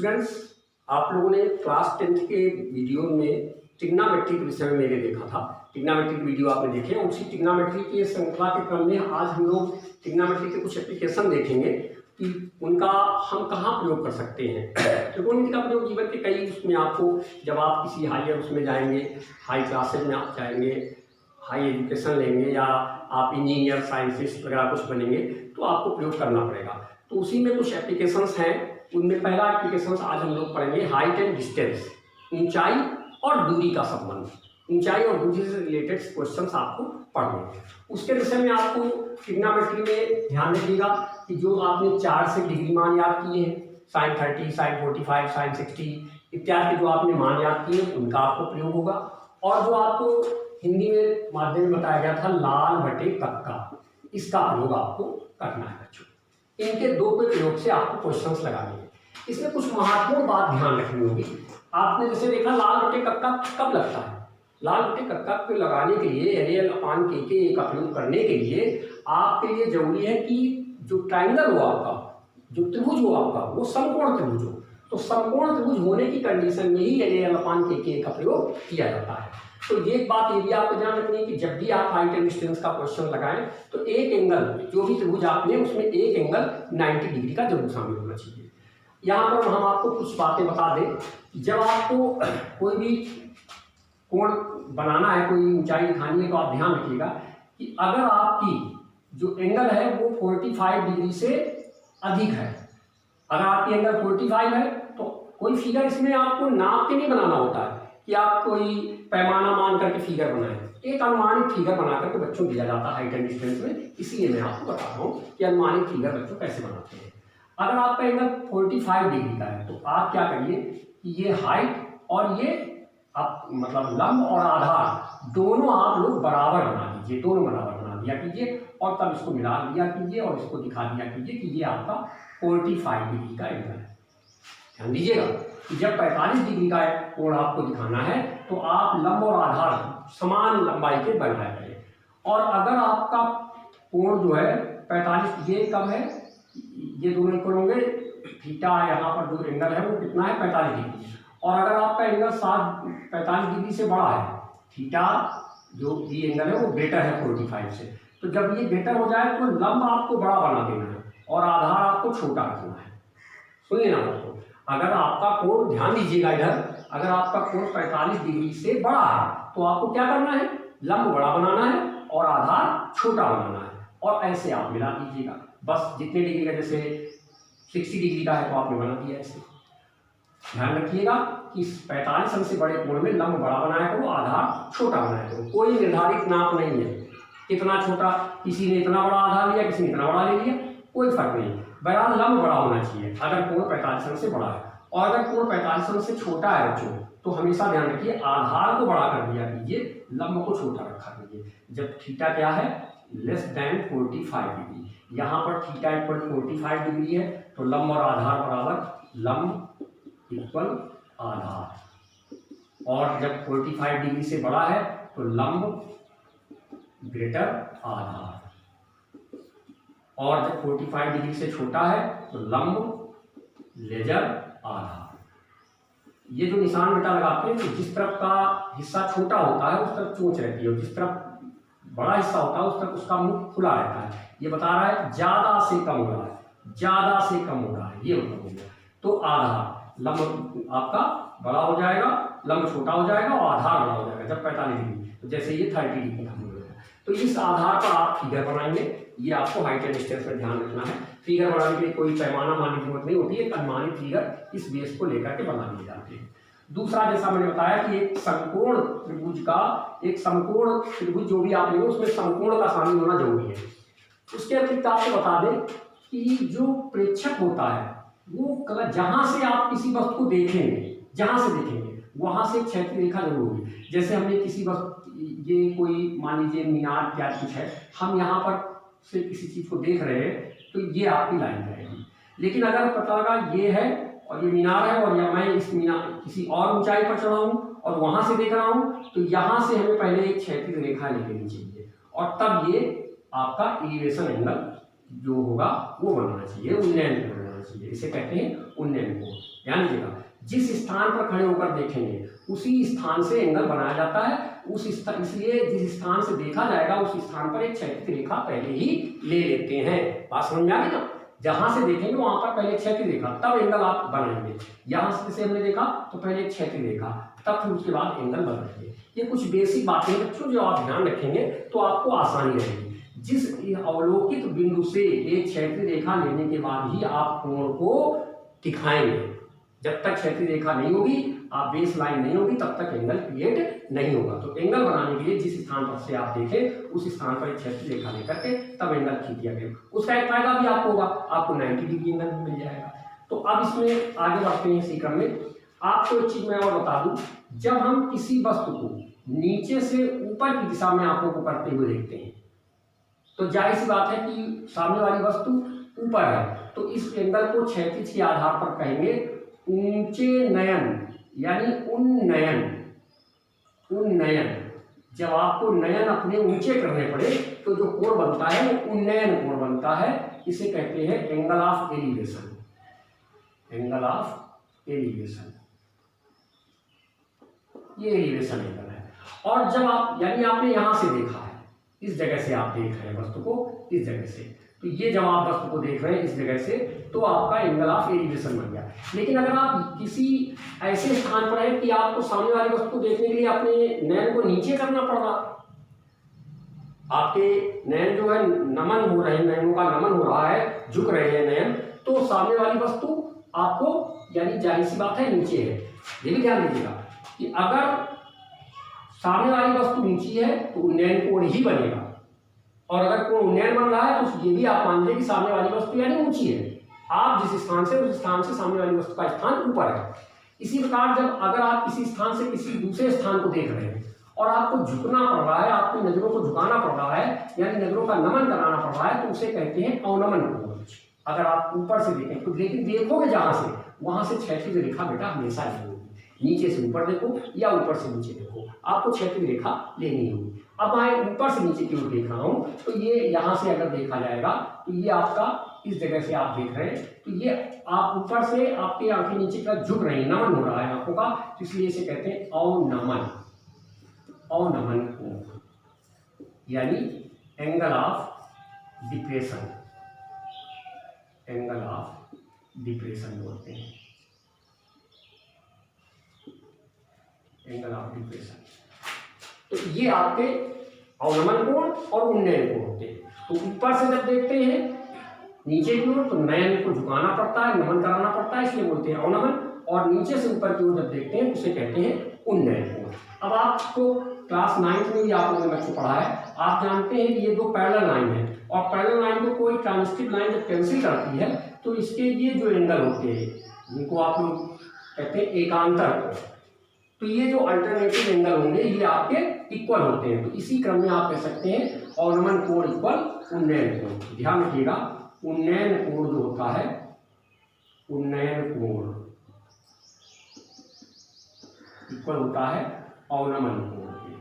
Students, आप लोगों ने क्लास 10th के वीडियो में ट्रिग्नोमेट्री के विषय में मैंने देखा था। ट्रिग्नोमेट्री की वीडियो आपने देखे। उसी ट्रिग्नोमेट्री की श्रृंखला के क्रम में आज हम लोग ट्रिग्नोमेट्री के कुछ एप्लीकेशन देखेंगे कि उनका हम कहाँ प्रयोग कर सकते हैं। ट्रिग्नोमेट्री का प्रयोग जीवन के कई उसमें आपको, जब आप किसी हायर उसमें जाएंगे, हाई क्लासेज में आप जाएंगे, हाई एजुकेशन लेंगे या आप इंजीनियर साइंटिस्ट वगैरह कुछ बनेंगे तो आपको प्रयोग करना पड़ेगा। तो उसी में कुछ एप्लीकेशंस हैं। उनमें पहला एप्लीकेशन आज हम लोग पढ़ेंगे हाइट एंड डिस्टेंस, ऊंचाई और दूरी का संबंध। ऊंचाई और दूरी से रिलेटेड क्वेश्चंस आपको पढ़ने। उसके विषय में आपको ट्रिग्नोमेट्री में ध्यान रखिएगा कि जो आपने 4 से डिग्री मान याद किए हैं, sin 30, sin 45, sin 60 इत्यादि जो आपने मान याद किए उनका आपको प्रयोग होगा। और जो आपको हिंदी में माध्यम में बताया गया था लाल बटे कक्का, इसका प्रयोग आपको करना है बच्चों। इनके दो के प्रयोग से आपको क्वेश्चंस लगाने हैं। इसमें कुछ महत्वपूर्ण बात ध्यान रखनी होगी। आपने जैसे देखा लाल बटे कक्का कब लगता है। लाल बटे कक्का को लगाने के लिए एल अपान के का प्रयोग करने के लिए आपके लिए जरूरी है कि जो ट्राइंगल हो आपका, जो त्रिभुज हो आपका, वो समकोण त्रिभुज हो। तो समकोण त्रिभुज होने की कंडीशन में ही एल अपान के का प्रयोग किया जाता है। तो ये बात ये भी आपको ध्यान रखनी है कि जब भी आप हाइट एंड डिस्टेंस का क्वेश्चन लगाएं तो एक एंगल, जो भी त्रिभुज आपने उसमें एक एंगल 90 डिग्री का जरूर शामिल होना चाहिए। यहाँ पर हम आपको कुछ बातें बता दें। जब आपको कोई भी कोण बनाना है, कोई ऊंचाई दिखानी है, तो आप ध्यान रखिएगा कि अगर आपकी जो एंगल है वो 45 डिग्री से अधिक है, अगर आपकी एंगल 45 है तो कोई फिगर इसमें आपको नाप के नहीं बनाना होता है कि आप कोई पैमाना मान करके फिगर बनाएं। एक अनुमानित फिगर बना करके बच्चों दिया जाता है हाइट एंड डिस्टेंस में। इसलिए मैं आपको बता रहा हूँ कि अनुमानित फिगर बच्चों कैसे बनाते हैं। अगर आपका एंगल 45 डिग्री का है तो आप क्या करिए कि ये हाइट और ये आप मतलब लंब और आधार दोनों आप लोग बराबर बना दीजिए, दोनों बराबर बना दिया कीजिए और तब इसको मिला दिया कीजिए और इसको दिखा दिया कीजिए कि ये आपका 45 डिग्री का एंगल है। ध्यान दीजिएगा कि जब 45 डिग्री का कोण आपको दिखाना है तो आप लंब और आधार समान लंबाई के बनाए करें। और अगर आपका कोण जो है 45, ये कब है, ये दोनों इक्वल होंगे, थीटा यहाँ पर जो एंगल है वो कितना है 45 डिग्री। और अगर आपका एंगल 45 डिग्री से बड़ा है, थीटा जो ये एंगल है वो ग्रेटर है 45 से, तो जब ये ग्रेटर हो जाए तो लंब आपको बड़ा बना देना है और आधार आपको छोटा रखना है। सुनिए ना दोस्तों, अगर आपका कोण, ध्यान दीजिएगा इधर, अगर आपका कोण 45 डिग्री से बड़ा है तो आपको क्या करना है, लंब बड़ा बनाना है और आधार छोटा बनाना है और ऐसे आप मिला दीजिएगा। बस जितने डिग्री का, जैसे 60 डिग्री का है तो आपने बना दिया ऐसे। ध्यान रखिएगा कि 45 अंश से बड़े कोण में लंब बड़ा बनाया करो, आधार छोटा बनाया करो। कोई निर्धारित नाप नहीं है कितना छोटा, किसी ने इतना बड़ा आधार लिया, किसी ने इतना बड़ा ले लिया, कोई फर्क नहीं। बहरहाल लंब बड़ा होना चाहिए अगर कोण 45 अंश से बड़ा है। और अगर कोण 45 अंश से छोटा है बच्चों तो हमेशा ध्यान रखिए आधार को बड़ा कर दिया कीजिए, लंब को छोटा रखा कीजिए। जब थीटा क्या है, लेस देन 45 डिग्री, यहाँ पर थीटा इक्वल 45 डिग्री है तो लंब और आधार बराबर, लंब इक्वल आधार। और जब 45 डिग्री से बड़ा है तो लंब ग्रेटर आधार। और जब 45 डिग्री से छोटा है तो लंब लेजर आधार। ये जो निशान बेटा लगाते हैं तो जिस तरफ का हिस्सा छोटा होता है उस तरफ चोंच रहती है और जिस तरफ बड़ा हिस्सा होता है उस तरफ उसका मुख खुला रहता है। ये बता रहा है ज्यादा से कम हो रहा है, ज्यादा से कम हो रहा है, ये मतलब हो गया। तो आधार, लंब आपका बड़ा हो जाएगा, लंब छोटा हो जाएगा और आधार बड़ा हो जाएगा जब 45 डिग्री, तो जैसे ये 30 डिग्री का हो जाएगा। तो इस आधार पर आप फिगर बनाएंगे। ये आपको हाइट एंड डिस्टेंस में ध्यान रखना है। फिगर बनाने के लिए कोई पैमाना मानने की जरूरत नहीं होती है, अनुमानित फिगर इस बेस को लेकर के बना लिए जाते हैं। दूसरा, जैसा मैंने बताया कि एक समकोण त्रिभुज का, एक समकोण त्रिभुज जो भी आप लेंगे उसमें समकोण का शामिल होना जरूरी है। उसके अतिरिक्त आपको बता दें कि जो प्रेक्षक होता है वो जहां से आप किसी वस्तु को देखेंगे, जहां से देखेंगे वहां से क्षैतिज रेखा जरूर होगी। जैसे हमने किसी वस्तु, ये कोई मान लीजिए मीनार क्या कुछ है, हम यहाँ पर से किसी चीज को देख रहे हैं तो ये आपकी लाइन रहेगी। लेकिन अगर पता लगा ये है और ये मीनार है और या मैं इस मीनार किसी और ऊंचाई पर चढ़ा हूँ और वहां से देख रहा हूँ, तो यहाँ से हमें पहले एक क्षैतिज रेखा ले लेनी चाहिए और तब ये आपका एलिवेशन एंगल जो होगा वो बनाना चाहिए, उन्नयन बनाना चाहिए। इसे कहते हैं उन्नयन कोण। ध्यान दीजिएगा, जिस स्थान पर खड़े होकर देखेंगे उसी स्थान से एंगल बनाया जाता है। इसलिए जिस स्थान से देखा जाएगा उस स्थान पर एक क्षैतिज रेखा पहले ही ले लेते हैं। बात समझ में आ गई ना? जहां से देखेंगे वहां पर पहले क्षैतिज रेखा, तब एंगल आप बनाएंगे। यहां से जैसे हमने देखा तो पहले क्षैतिज रेखा, तब फिर उसके बाद एंगल बनाएंगे। ये कुछ बेसिक बातें बच्चों जो आप ध्यान रखेंगे तो आपको आसानी रहेगी। जिस अवलोकित बिंदु से एक क्षैतिज रेखा लेने के बाद ही आप कोण को दिखाएंगे। जब तक क्षैतिज रेखा नहीं होगी, आप बेस लाइन नहीं होगी, तब तक एंगल क्रिएट नहीं होगा। तो एंगल बनाने के लिए जिस स्थान पर से आप देखें उस स्थान पर एक क्षैतिज रेखा लेकर के तब एंगल खींच दिया गया। उसका एक फायदा भी आपको होगा, आपको 90 डिग्री एंगल मिल जाएगा। तो अब इसमें आगे बढ़ते हैं इसी क्रम में। आपको एक चीज मैं और बता दूं, जब हम किसी वस्तु को नीचे से ऊपर की दिशा में आंखों को करते हुए देखते हैं तो जाहिर सी बात है कि सामने वाली वस्तु ऊपर है, तो इस एंगल को क्षैतिज के आधार पर कहेंगे ऊंचे नयन, यानी उन्नयन। उन्नयन, जब आपको नयन अपने ऊंचे करने पड़े तो जो कोण बनता है वो उन्नयन कोण बनता है। इसे कहते हैं angle of elevation. Angle of elevation, ये एलिवेशन एंगल है। और जब आप, यानी आपने यहां से देखा है, इस जगह से आप देख रहे हैं वस्तु को, इस जगह से, तो ये जब आप वस्तु को देख रहे हैं इस जगह से, तो आपका एंगल ऑफ एलिवेशन बन गया। लेकिन अगर आप किसी ऐसे स्थान पर है कि आपको सामने वाली वस्तु को देखने के लिए अपने नयन को नीचे करना पड़ रहा, आपके नयन जो है नमन हो रहे हैं, नयनों का नमन हो रहा है, झुक रहे हैं नयन, तो सामने वाली वस्तु आपको, यानी जाहिर सी बात है नीचे है। ये भी ध्यान दीजिएगा कि अगर सामने वाली वस्तु नीची है तो उन्नयन कोण ही बनेगा, और अगर कोण उन्नयन बन रहा है तो ये भी आप मान लीजिए कि सामने वाली वस्तु यानी ऊंची है। आप जिस स्थान से, उस स्थान से सामने वाली वस्तु का स्थान ऊपर है। इसी प्रकार जब अगर आप किसी स्थान से किसी दूसरे स्थान को देख रहे हैं और आपको झुकना पड़ रहा है, आपकी नजरों को झुकाना पड़ रहा है, यानी नजरों का नमन कराना पड़ रहा है, तो उसे कहते हैं अवनमन कोण। अगर आप ऊपर से देखें तो, लेकिन देखोगे जहां से, वहां से क्षैतिज रेखा बेटा हमेशा नहीं होगी। नीचे से ऊपर देखो या ऊपर से नीचे देखो, आपको क्षैतिज रेखा लेनी होगी। अब मैं ऊपर से नीचे की ओर देख रहा हूं, तो ये यहां से अगर देखा जाएगा तो ये आपका इस जगह से आप देख रहे हैं, तो ये आप ऊपर से आपकी आंखें नीचे की तरफ झुक रही हैं, नमन हो रहा है आंखों का, तो इसलिए इसे कहते हैं अवनमन। अवनमन कोण, यानी angle of depression. Angle of depression बोलते हैं, एंगल ऑफ डिप्रेशन। तो ये आपके अवनमन कोण और उन्नयन कोण होते हैं। तो ऊपर से जब देखते हैं नीचे की ओर तो नयन को झुकाना पड़ता है, नमन कराना पड़ता है, इसलिए बोलते हैं अवनमन। और नीचे से ऊपर की ओर जब देखते हैं उसे कहते हैं उन्नयन कोण। अब आपको क्लास 9th में भी आप लोगों ने बच्चों पढ़ा है, आप जानते हैं कि ये दो पैरेलल लाइन है, और पैरेलल लाइन को कोई ट्रांजिटिव लाइन जब कैंसिल करती है तो इसके ये जो एंगल होते हैं जिनको आप लोग कहते हैं एकांतर कोण, तो ये जो अल्टरनेटिव एंगल होंगे ये आपके इक्वल होते हैं। तो इसी क्रम में आप कह सकते हैं अवनमन कोण इक्वल उन्नयन कोण। ध्यान रखिएगा, उन्नयन कोण जो होता है, उन्नयन कोण इक्वल होता है अवनमन कोण के।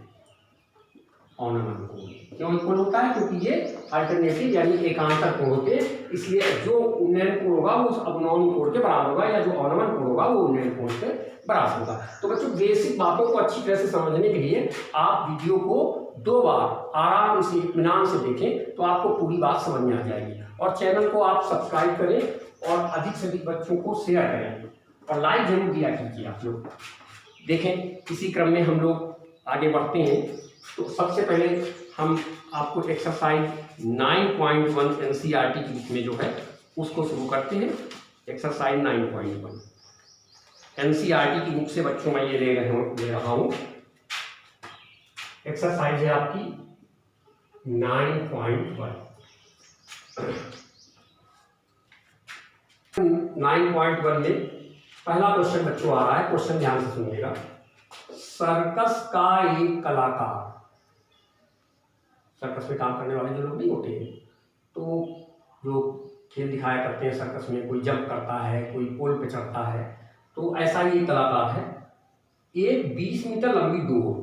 अवनमन कोण क्यों इक्वल होता है? क्योंकि ये अल्टरनेटिव यानी एकांतर कोण होते हैं, इसलिए जो उन्नयन कोण होगा वो उस अवनमन कोण के बराबर होगा, या जो अवनमन कोण होगा वो उन्नयन कोण के बराबर होगा। तो बच्चों बेसिक बातों को अच्छी तरह से समझने के लिए आप वीडियो को 2 बार आराम से इत्मीनान से देखें तो आपको पूरी बात समझ में आ जाएगी। और चैनल को आप सब्सक्राइब करें और अधिक से अधिक बच्चों को शेयर करें और लाइक जरूर दिया कीजिए आप लोग। देखें इसी क्रम में हम लोग आगे बढ़ते हैं। तो सबसे पहले हम आपको एक्सरसाइज 9.1 एनसीईआरटी की बुक में जो है उसको शुरू करते हैं। एक्सरसाइज 9.1 एनसीईआरटी की बुक से बच्चों मैं ये ले रहा हूँ। एक्सरसाइज है आपकी 9.1। 9.1 में पहला क्वेश्चन बच्चों आ रहा है, क्वेश्चन ध्यान से सुनिएगा। सर्कस का एक कलाकार, सर्कस में काम करने वाले जो लोग नहीं होते हैं, तो जो खेल दिखाया करते हैं सर्कस में, कोई जंप करता है, कोई पोल पे चढ़ता है, तो ऐसा ही एक कलाकार है, एक 20 मीटर लंबी डोर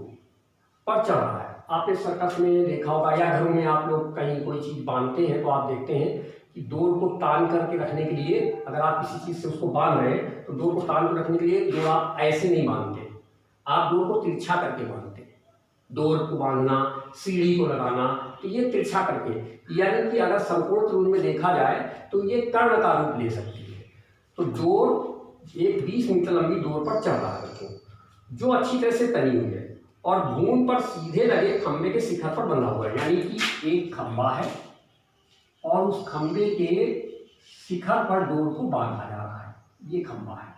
पर चढ़ रहा है। आपने सर्कस में देखा होगा या घरों में आप लोग कहीं कोई चीज़ बांधते हैं तो आप देखते हैं कि डोर को तान करके रखने के लिए अगर आप किसी चीज़ से उसको बांध रहे हैं तो डोर को तान कर रखने के लिए डोर आप ऐसे नहीं बांधते, आप डोर को तिरछा करके बांधते। डोर को बांधना, सीढ़ी को लगाना, तो ये तिरछा करके, यानी कि अगर संपूर्ण रूप में देखा जाए तो ये कर्ण का रूप ले सकती है। तो डोर एक 20 मीटर लंबी डोर पर चढ़ रहा है जो अच्छी तरह से तनी हुई है और भूमि पर सीधे लगे खंबे के शिखर पर बंधा हुआ है, यानी कि एक खंबा है और उस खंबे के शिखर पर डोर को बांधा जा रहा है। ये खंबा है,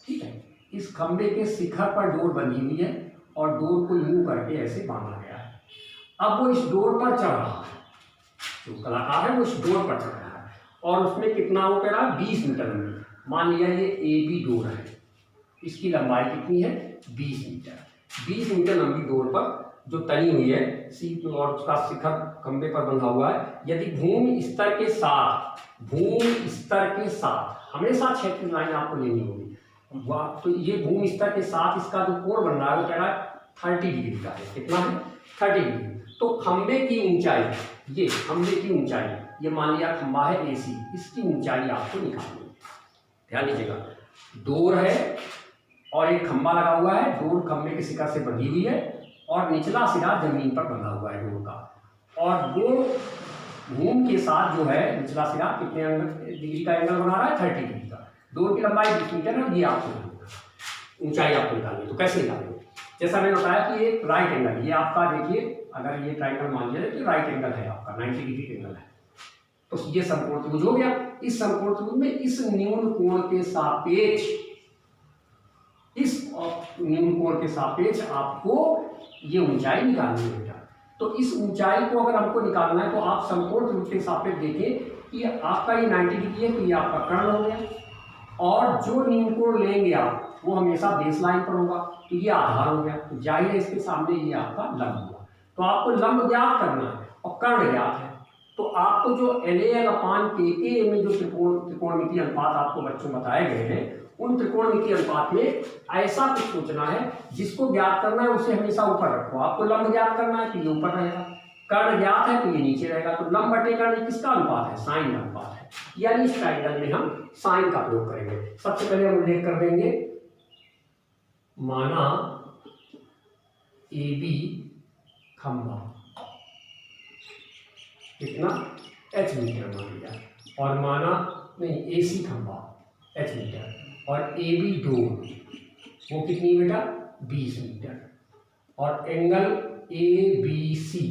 ठीक है। इस खंबे के शिखर पर डोर बंधी हुई है और डोर को यूं करके ऐसे बांधा गया है। अब वो इस डोर पर चढ़ रहा है, जो कलाकार है वो इस डोर पर चढ़ रहा है और उसमें कितना वो कह रहा है 20 मीटर लंबी। मान लिया ये AB डोर है, इसकी लंबाई कितनी है 20 मीटर। 20 मीटर लंबी डोर पर जो तनी हुई है सीट और उसका शिखर खंबे पर बंधा हुआ है। यदि भूमि स्तर के साथ हमेशा क्षैतिज लाइन आपको लेनी होगी, तो ये भूमि स्तर के साथ इसका जो कोण बन रहा है वो कह रहा है 30 डिग्री का है। कितना है 30 डिग्री। तो खंबे की ऊंचाई, ये खंबे की ऊंचाई, ये मान लिया खंबा है AC, इसकी ऊंचाई आपको निकालनी है। ध्यान दीजिएगा, डोर है और एक खंबा लगा हुआ है, डोर खंबे के शिखर से बंधी हुई है और निचला सिरा जमीन पर बंधा हुआ है डोर का, और वो भूमि के साथ जो है निचला सिरा कितने डिग्री का एंगल बना रहा है 30 डिग्री का। डोर की लंबाई 20 मीटर है, ये आपको ऊंचाई आपको निकालनी है। तो कैसे निकालेंगे? जैसा मैंने बताया कि एक राइट एंगल, ये आपका देखिए अगर ये ट्राइंगल मान लिया तो राइट एंगल है आपका 90 डिग्री एंगल है, तो ये समकोण त्रिभुज हो गया। इस समकोण त्रिभुज में इस न्यून कोण के सापेक्ष, इस न्यून कोण के सापेक्ष आपको ये ऊंचाई निकालनी है बेटा। तो इस ऊंचाई को अगर हमको निकालना है तो आप समकोण त्रिभुज के सापेक्ष देखें कि आपका ये 90 डिग्री है, तो ये आपका कर्ण हो गया, और जो न्यून कोण लेंगे आप वो हमेशा बेस लाइन पर होगा, तो ये आधार हो गया। तो जाहिर है इसके सामने ये आपका लंब हुआ। तो आपको लंब ज्ञात करना है और कर्ण ज्ञात है, तो आपको जो LAL/KK में जो त्रिकोणमितीय अनुपात आपको बच्चों बताए गए हैं, उन त्रिकोणमितीय अनुपात में ऐसा कुछ सोचना है जिसको ज्ञात करना है उसे हमेशा ऊपर रखो। आपको लंब ज्ञात करना है तो ये ऊपर रहेगा, कर्ण ज्ञात है तो ये नीचे रहेगा। तो लंब बटे कर्ण किसका अनुपात है? साइन अनुपात है, यानी इस ट्राइंगल में हम साइन का प्रयोग करेंगे। सबसे पहले हम उल्लेख कर देंगे, माना AB खंबा कितना H मीटर मान लिया, और माना नहीं AC खंबा H मीटर, और AB डोर वो कितनी बेटा 20 मीटर, और एंगल ABC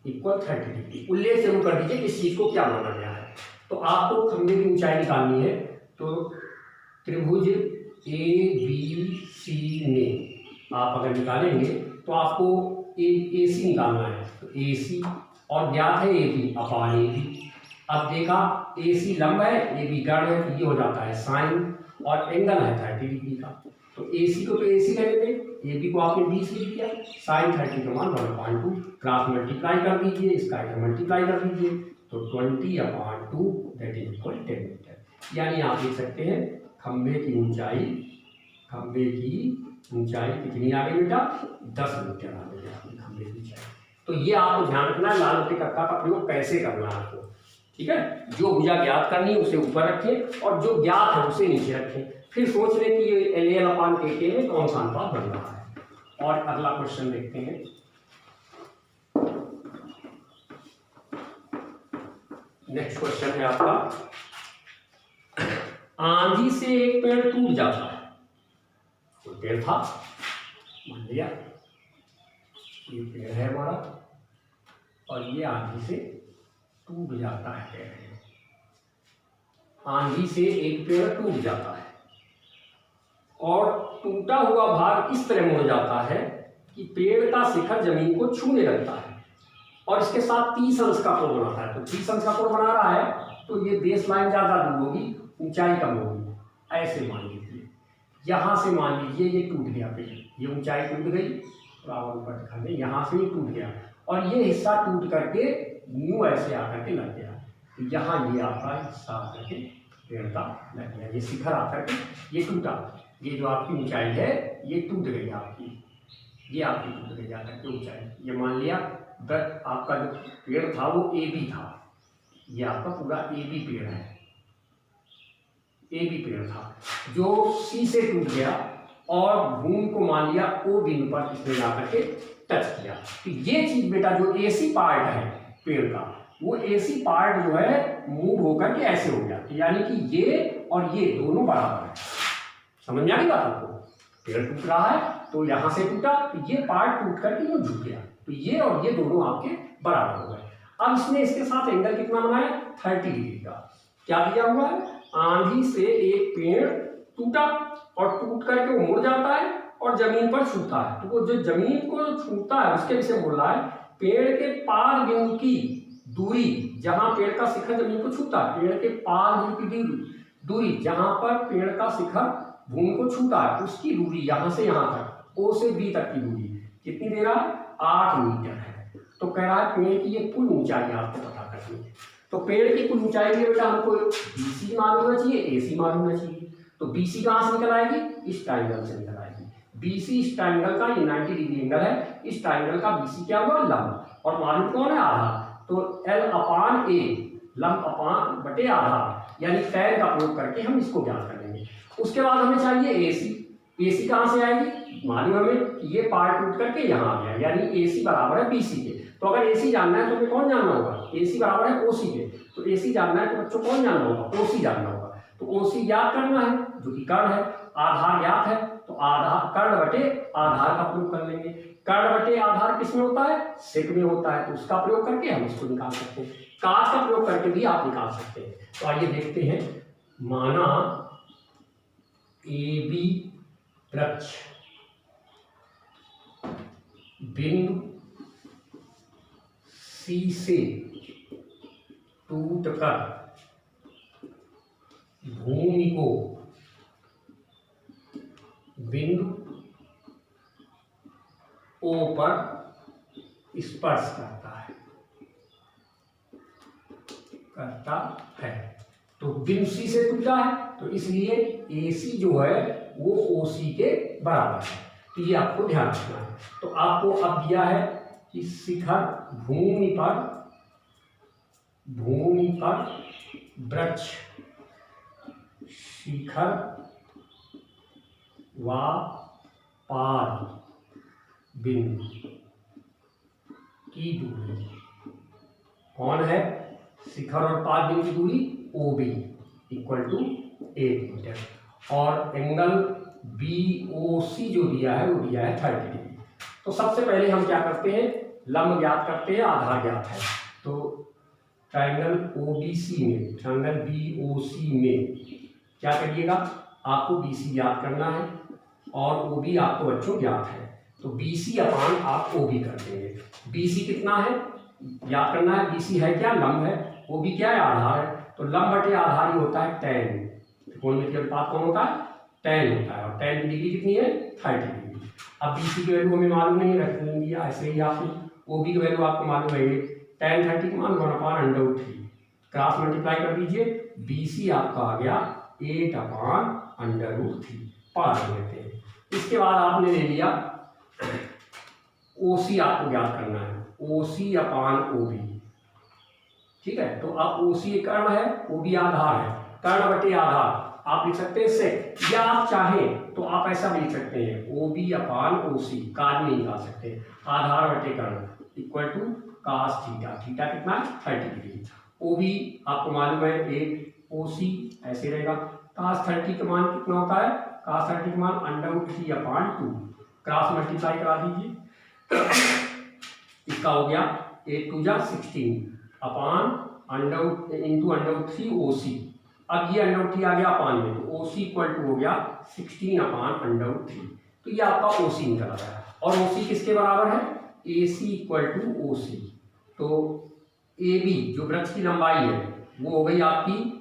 इक्वल 30 डिग्री। उल्लेख जरूर कर दीजिए इस चीज को क्या माना गया है। तो आपको खंबे की ऊंचाई निकालनी है, तो त्रिभुज ABC में आप अगर निकालेंगे तो आपको AC निकालना है, तो AC और ज्ञात है AB/AB। अब देखा AC लंब है, AB कर्ण है, तो ये हो जाता है साइन, और एंगल है 30 डिग्री का। तो AC को तो AC ले लेते, AB को आपने 20 लिख दिया, साइन 30 का मान 1/2, क्रॉस मल्टीप्लाई कर दीजिए, इसका इधर मल्टीप्लाई कर दीजिए, तो 20/2 दैट इज इक्वल 10 मीटर। यानी आप देख सकते हैं खंबे की ऊंचाई कितनी आ गई बेटा 10 मीटर आ गई आपकी खंबे की ऊंचाई। तो ये आपको ध्यान रखना है लाल रत्ती कक्का का प्रयोग कैसे करना है आपको, ठीक है। जो भुजा ज्ञात करनी है उसे ऊपर रखें और जो ज्ञात है उसे नीचे रखें, फिर सोच लें कि ये LAL/KK में कौन सा अनुपात बन रहा है। और अगला क्वेश्चन देखते हैं, नेक्स्ट क्वेश्चन है आपका, आंधी से एक पेड़ टूट जाता है। तो पेड़ था, मान लिया ये पेड़ है हमारा, और ये आंधी से टूट जाता है पेड़। आंधी से एक पेड़ टूट जाता है और टूटा हुआ भाग इस तरह मुड़ जाता है कि पेड़ का शिखर जमीन को छूने लगता है और इसके साथ 30 अंश का कोण बनाता है। तो 30 अंश का कोण बना रहा है तो ये बेस लाइन ज्यादा दूर होगी, ऊंचाई कम होगी। ऐसे मान लीजिए, यहां से मान लीजिए ये टूट गया पेड़, ये ऊंचाई टूट गई, ऊपर दिखा दें, यहां से ये टूट गया और ये हिस्सा टूट करके यूं ऐसे आकर के लग गया। तो यहाँ ये आपका हिस्सा आकर के पेड़ का लग गया, ये शिखर आकर के ये टूटा, ये जो आपकी ऊंचाई है ये टूट गई आपकी, ये आपकी टूट गई आकर के ऊंचाई। ये मान लिया आपका जो पेड़ था वो AB था, ये आपका पूरा ए बी पेड़ है, ए बी पेड़ था जो सी से टूट गया और भूमि को मान लिया ओ बिंदु पर इसने जाकर के टच किया। तो ये चीज बेटा जो एसी पार्ट है पेड़ का, वो एसी पार्ट जो है मूव होकर के ऐसे हो गया, यानी कि ये और ये दोनों बराबर है। समझ में आ गई बात आपको? पेड़ टूट रहा है तो यहां से टूटा, तो ये पार्ट टूट करके ये झुक गया, तो ये और ये दोनों आपके बराबर हो गए। अब इसने इसके साथ एंगल कितना बनाया? 30 डिग्री का। क्या दिया हुआ है? आंधी से एक पेड़ टूटा और टूट करके वो मुड़ जाता है और जमीन पर छूता है, तो वो जो जमीन को छूता है उसके विषय बोल रहा है पेड़ के पार बिंदु की दूरी, जहां पेड़ का शिखर जमीन को छूता है, पेड़ के पार बिंदु की दूरी जहां पर पेड़ का शिखर भूमि को छूता है, उसकी दूरी यहां से यहां तक ओ से बी तक की दूरी कितनी दे रहा है? 8 मीटर है। तो कह रहा है पेड़ की ये कुल ऊंचाई आपको पता करनी है। तो पेड़ की कुल ऊंचाई के बेटा हमको बीसी मालूम होना चाहिए, एसी मालूम होना चाहिए। तो बीसी कहां से निकल आएगी? इस ट्राइंगल से निकल आएगी। बीसी इस ट्राइंगल का, ये 90 डिग्री एंगल है, इस ट्राइंगल का बीसी क्या हुआ? लंब। और मालूम कौन है? आधार। तो एल अपान ए, लंब अपान बटे आधार, यानी टैन का प्रयोग करके हम इसको ज्ञात कर लेंगे। उसके बाद हमें चाहिए एसी। एसी कहां से आएगी? मालूम हमें कि ये पार्ट टूट करके यहाँ आ गया, यानी एसी बराबर है बीसी के। तो अगर एसी जानना है तो हमें कौन जानना होगा? एसी बराबर है ओसी के। तो एसी जानना है तो बच्चों कौन जानना होगा? ओसी जानना होगा। तो ओसी ज्ञात करना है जो कि कर्ण है, आधार ज्ञात है तो आधार कर्ण बटे आधार का प्रयोग कर लेंगे। कर्ण बटे आधार किस में होता है? सेक में होता है, तो उसका प्रयोग करके हम इसको निकाल सकते हैं। काट का प्रयोग करके भी आप निकाल सकते हैं। तो आइए देखते हैं। माना ए बी वृक्ष बिंदु सी से टूटकर भूमि को बिंदु ओ पर स्पर्श करता है। तो बिंदु सी से टूटा है तो इसलिए एसी जो है वो ओसी के बराबर है। तो ये आपको ध्यान रखना है। तो आपको अब दिया है कि शिखर भूमि पर वृक्ष शिखर व पार बिंदु की दूरी कौन है? शिखर और पार बिंदु की दूरी O B equal to 8 metre, और एंगल बी ओ सी जो दिया है वो दिया है 30 डिग्री। तो सबसे पहले हम क्या करते हैं? लंब ज्ञात करते हैं, आधार ज्ञात है। तो ट्रायंगल ओ बी सी में, ट्रायंगल बी ओ सी में क्या करिएगा? आपको बी सी ज्ञात करना है और ओ बी आपको बच्चों ज्ञात है। तो बी सी अपान आप ओ बी कर देंगे। बी सी कितना है याद करना है। बी सी है क्या? लंब है। ओ बी क्या है? आधार है। तो लंब बटे आधार ही होता है टैन। त्रिकोणमितीय अनुपात कौन होता है? टैन होता है। और टैन की डिग्री कितनी है? 30 डिग्री। अब बी सी की वैल्यू हमें मालूम नहीं रख लेंगे ऐसे ही आपने। ओ बी की वैल्यू आपको मालूम है टैन 30 का मान 1/√3 क्रॉस मल्टीप्लाई कर दीजिए। बी सी आपका आ गया 8/√3 पार लेते हैं। इसके बाद आपने ले लिया ओ सी आपको ज्ञात करना है। ओ सी अपान ओ बी, ठीक है। तो अब ओ सी कर्ण है, ओ बी आधार है। कर्ण बटे आधार आप लिख सकते हैं सेक, या आप चाहें तो आप ऐसा भी लिख सकते हैं ओ बी अपान ओ सी, काज में निकाल सकते हैं। आधार बटे कर्ण equal to cos theta. Theta कितना है? 30 डिग्री। ओ बी आपको मालूम है 8, ओ सी ऐसे रहेगा। कास 30 का मान कितना होता है? कास 30 का मान √3/2 क्रॉस मल्टीप्लाई करा दीजिए। इसका हो गया 8 2 जा 16 अपान इंटू √3 ओ सी। अब ये √3 आ गया अपान में, तो ओ सी इक्वल टू हो गया 16/√3। तो ये आपका ओ सी निकल रहा है। और ओ सी किसके बराबर है? ए सी इक्वल टू ओ सी। तो ए बी जो वृक्ष की लंबाई है वो हो गई आपकी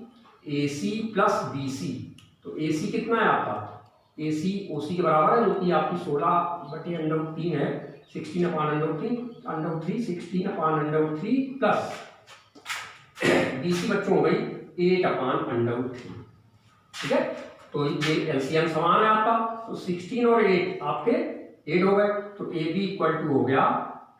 ए सी प्लस बी सी। तो ए सी कितना है आपका? ए सी ओ सी के बराबर है, जो कि आपकी 16/√3 है। 16/√3 16/√3 प्लस बी सी बच्चों हो गई 8/√3, ठीक है। तो ये एलसीएम समान है आपका। तो 16 और 8 आपके 8 हो गए। तो ए बी इक्वल टू हो गया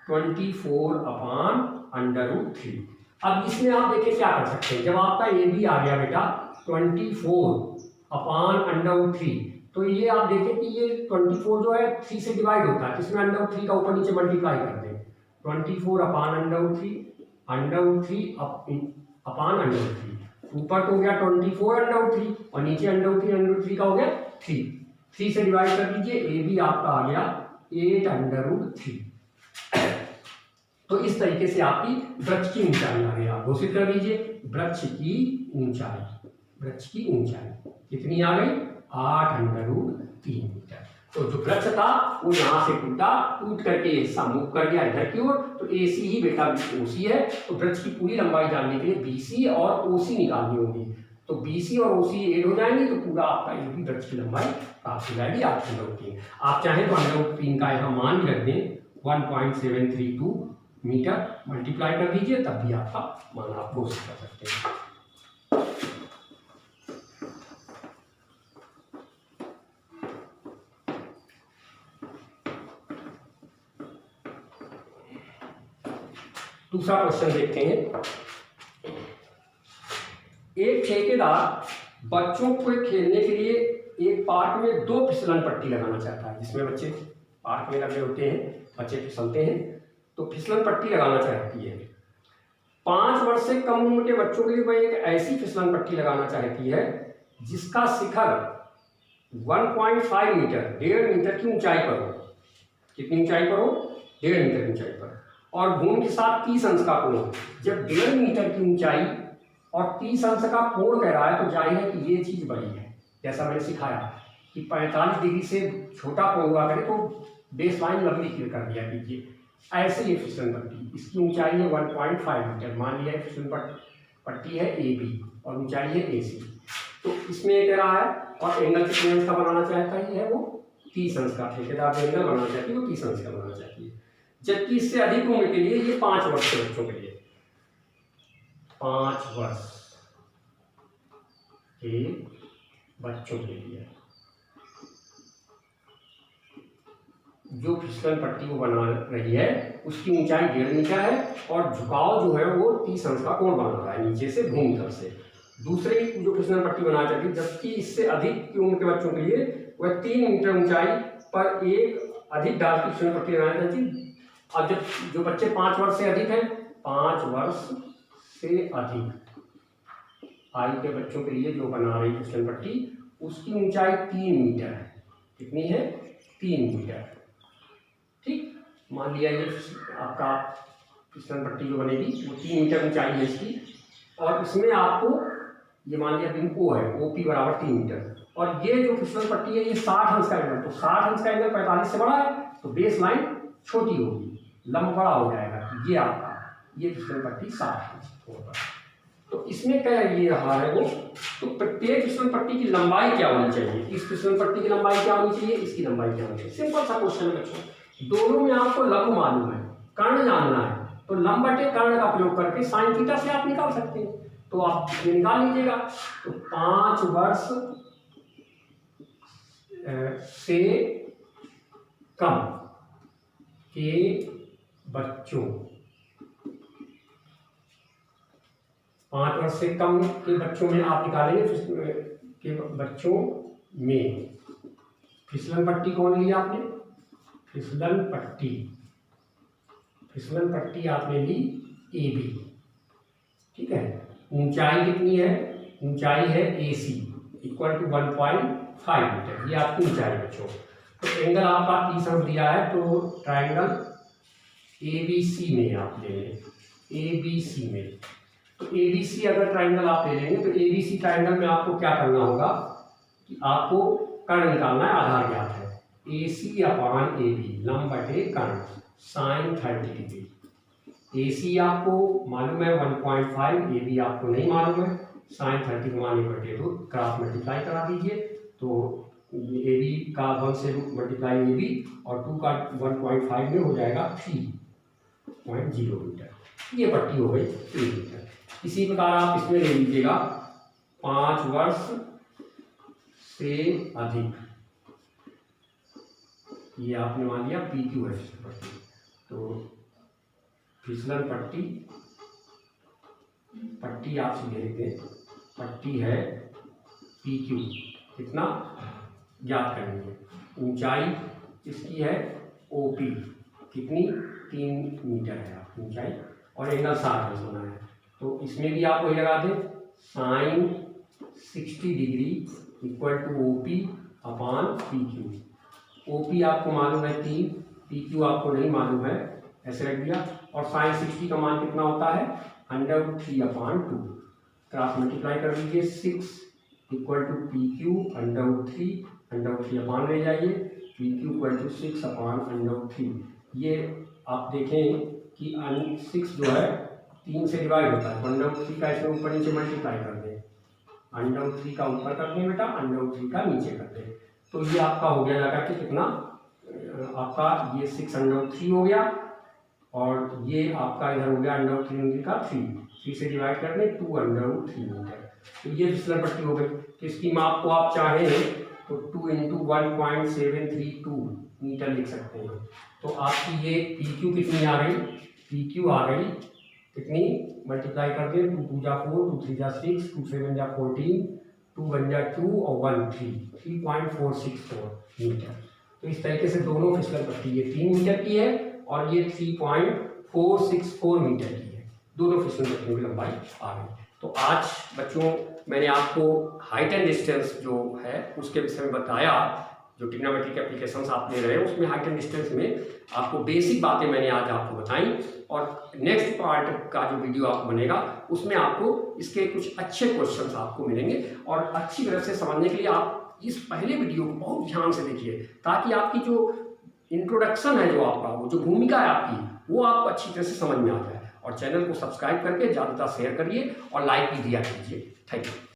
24/√3। अब इसमें आप देखिए क्या कर सकते हैं, जब आपका ए बी आ गया बेटा 24/√3, तो ये आप देखें कि ये 24 जो है 3 से डिवाइड होता है, इसमें √3 का ऊपर नीचे मल्टीप्लाई कर दें, 24/√3 √3 ऊपर तो हो गया 24/√3 और नीचे √3 का हो गया 3 से डिवाइड कर दीजिए, ए बी आपका आ गया 8√3। तो इस तरीके से आपकी वृक्ष की ऊंचाई आ गई। आप घोषित कर लीजिए वृक्ष की ऊंचाई कितनी आ गई 8√3 मीटर। तो जो वृक्ष था वो यहाँ से टूट करके ऐसा मूव कर गया इधर की ओर, तो AC ही बेटा OC है। तो वृक्ष की पूरी लंबाई जानने के लिए BC और OC निकालनी होगी, तो BC और OC ऐड हो जाएंगे तो पूरा आपका AB वृक्ष की लंबाई प्राप्त हो जाएगी 8√3। आप चाहें तो √3 का यहाँ मान रख दें 1.732 मीटर, मल्टीप्लाई कर दीजिए, तब भी आपका मान आप घोषित कर सकते हैं। दूसरा क्वेश्चन देखते हैं। एक ठेकेदार बच्चों को खेलने के लिए एक पार्क में 2 फिसलन पट्टी लगाना चाहता है, जिसमें बच्चे पार्क में लगे होते हैं, बच्चे फिसलते हैं, तो फिसलन पट्टी लगाना चाहती है। 5 वर्ष से कम उम्र के बच्चों के लिए वह एक ऐसी फिसलन पट्टी लगाना चाहती है जिसका शिखर 1.5 मीटर 1.5 मीटर की ऊंचाई पर हो। कितनी ऊंचाई पर हो 1.5 मीटर की ऊंचाई पर, और भूमि के साथ 30 अंश का कोण। जब 1.5 मीटर की ऊंचाई और 30 अंश का कोण कह रहा है तो जाहिर है कि ये चीज बड़ी है। जैसा मैंने सिखाया कि 45 डिग्री से छोटा कोण हुआ करे तो बेस लाइन लंबी कर दिया कीजिए। ऐसे ये फिसलन पट्टी, इसकी ऊंचाई है 1.5 मीटर, मान लिया फिसलन पट्टी है AB और ऊंचाई है AC। तो इसमें ये कह रहा है और एंगल कितने अंश का बनाना चाहता है वो 30 अंश का। ठेकेदार जो एंगल बनाना चाहती है वो 30 अंश का बनाना चाहती है। जबकि इससे अधिक उम्र के लिए ये 5 वर्ष के बच्चों के लिए 5 वर्ष के बच्चों के लिए जो फिसलन पट्टी को बना रही है उसकी ऊंचाई 1.5 मीटर है और झुकाव जो है वो 30 अंश का कोण बना रहा है नीचे से भूमि तल से। दूसरे जो फिसलन पट्टी बनाना चाहती है, जबकि इससे अधिक की उम्र के बच्चों के लिए वह 3 मीटर ऊंचाई पर एक अधिक ढाल की फिसलन पट्टी बनाना चाहती है। अब जब जो बच्चे 5 वर्ष से अधिक हैं, 5 वर्ष से अधिक आयु के बच्चों के लिए जो बना रही फिसलन पट्टी उसकी ऊंचाई 3 मीटर है। कितनी है 3 मीटर। ठीक, मान लिया ये आपका फिसलन पट्टी जो बनेगी वो 3 मीटर ऊंचाई है इसकी, और इसमें आपको ये मान लिया बिंदु O है, OP बराबर 3 मीटर, और ये जो फिसलन पट्टी है ये 60 अंश का एंगल, तो 60 अंश का एंगल 45 से बड़ा है तो बेस लाइन छोटी होगी, लंब बड़ा हो जाएगा। ये आपका ये फिसलन पट्टी 60 अंश होगा। तो इसमें क्या ये रहा है वो, तो प्रत्येक फिसलन पट्टी की लंबाई क्या होनी चाहिए, इस फिसलन पट्टी की लंबाई क्या होनी चाहिए, इसकी लंबाई क्या होनी चाहिए। सिंपल सा क्वेश्चन है बच्चों, दोनों में आपको लंब मालूम है, कर्ण जानना है, तो लंब बटे कर्ण का प्रयोग करके साइन थीटा से आप निकाल सकते हैं। तो आप ये निकाल लीजिएगा। तो 5 वर्ष से कम के बच्चों 5 वर्ष से कम के बच्चों में आप निकालेंगे के बच्चों में फिसलन पट्टी कौन ली आपने, फिसलन पट्टी आपने ली AB। ठीक है, ऊंचाई कितनी है, ऊंचाई है AC इक्वल टू 1.5 मीटर, ये आपकी ऊंचाई बच्चों। तो एंगल आपका 30 अंश दिया है, तो ट्राइंगल ABC में आप ले लें, ABC में। तो ABC अगर ट्राइंगल आप ले लेंगे तो ABC ट्राइंगल में आपको क्या करना होगा कि आपको कर्ण निकालना है, आधार ज्ञात है, AC/AB लंब बटे कर्ण साइन 30 डिग्री। AC आपको मालूम है 1.5, AB आपको नहीं मालूम है, साइन 30 को मान 1/2 तो क्रॉस मल्टीप्लाई करा दीजिए। तो AB का 1 से मल्टीप्लाई AB और 2 का 1.5 में हो जाएगा 3.0 मीटर। ये पट्टी हो गई 3 मीटर। इसी प्रकार आप इसमें ले लीजिएगा 5 वर्ष से अधिक, ये आपने मान लिया PQ है फिसलन पट्टी। तो फिसलन पट्टी पट्टी आप सीधे लिख दें, पट्टी है पी क्यू, कितना ज्ञात करनी है। ऊंचाई इसकी है ओ पी, कितनी 3 मीटर है आपकी ऊंचाई, और एंगल 60 होना है। तो इसमें भी आप वही लगा दें, sine 60 degree equal to O P upon P Q. O P आपको मालूम है 3, पी क्यू आपको नहीं मालूम है, ऐसे रख दिया। और साइन 60 का मान कितना होता है, √3 अपान 2। क्रॉस मल्टीप्लाई कर दीजिए, 6 इक्वल टू पी क्यू √3 अपान ले जाइए, पी क्यू इक्वल टू 6 अपान √3। ये आप देखें कि 6 जो है 3 से डिवाइड होता है, √3 का इसमें ऊपर नीचे मल्टीप्लाई कर दें, √3 का ऊपर कर दें बेटा, √3 का नीचे कर दें। तो ये आपका हो गया जाकर के कितना, आपका ये 6√3 हो गया, और ये आपका इधर हो गया √3 का 3 से डिवाइड कर दें 2√3 मीटर। तो ये फिसलन पट्टी हो गई। तो इसकी माप को आप चाहें तो 2 × 1.732 मीटर लिख सकते हैं। तो आपकी ये पी क्यू कितनी आ गई, पी क्यू आ गई कितनी, मल्टीप्लाई कर दें, 2 × 4, 2 × 3 = 6, 2 × 7 = 14, 2 × 2 और 1 3.464 मीटर। तो इस तरीके से दोनों फिसलन पट्टी, ये 3 मीटर की है और ये 3.464 मीटर की है, दोनों फिसलन पट्टियों की लंबाई आ गई। तो आज बच्चों मैंने आपको हाइट एंड डिस्टेंस जो है उसके विषय में बताया। जो ट्रिग्नोमेट्री के एप्लीकेशंस आप ले रहे हैं उसमें हाइट एंड डिस्टेंस में आपको बेसिक बातें मैंने आज आपको बताई, और नेक्स्ट पार्ट का जो वीडियो आपको बनेगा उसमें आपको इसके कुछ अच्छे क्वेश्चंस आपको मिलेंगे, और अच्छी तरह से समझने के लिए आप इस पहले वीडियो को बहुत ध्यान से देखिए, ताकि आपकी जो इंट्रोडक्शन है, जो आपका वो जो भूमिका है आपकी, वो आपको अच्छी तरह से समझ में आ जाए। और चैनल को सब्सक्राइब करके ज़्यादातर शेयर करिए और लाइक भी दिया कीजिए। Thank you.